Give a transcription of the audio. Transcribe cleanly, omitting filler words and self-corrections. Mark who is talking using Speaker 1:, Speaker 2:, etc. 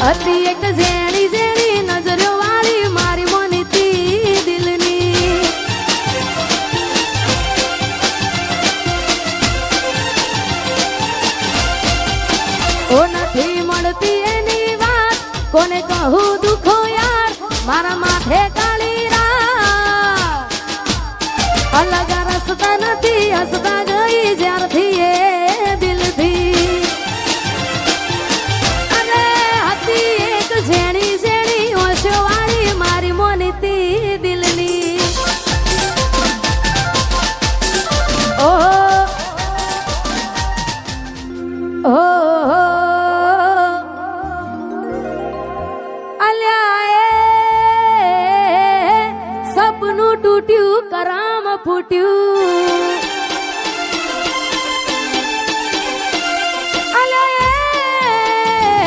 Speaker 1: હતી એક ઝેણી ઝેણી નજરો વાળી મારી મોનીતી દિલની. ઓ નથી મળતી એની વાત કોને કહું દુખો યાર મારા